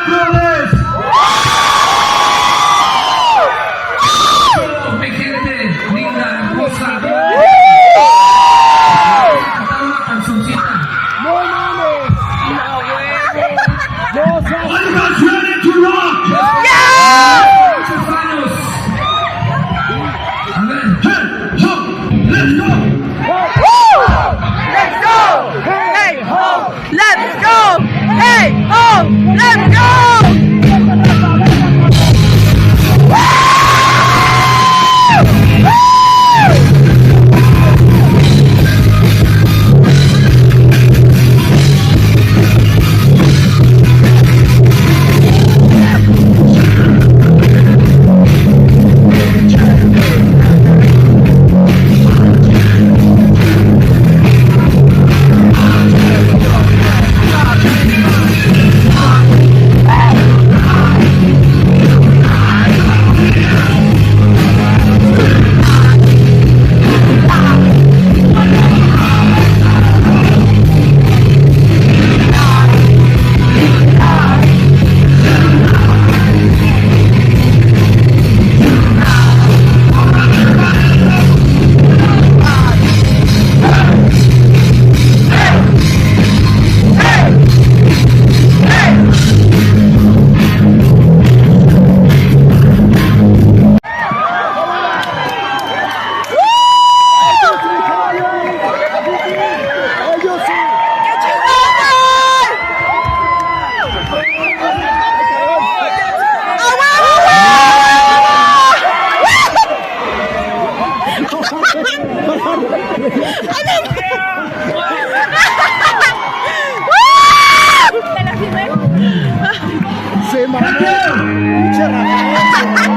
Flores! Mi gente linda, hermosa. Cantamos una cancioncita. Are you guys ready to rock? Muchos años. A ver. Hey, hop, let's go. Let's go! Hey ho! Let's go! Hey ho! Let's go! Thank you.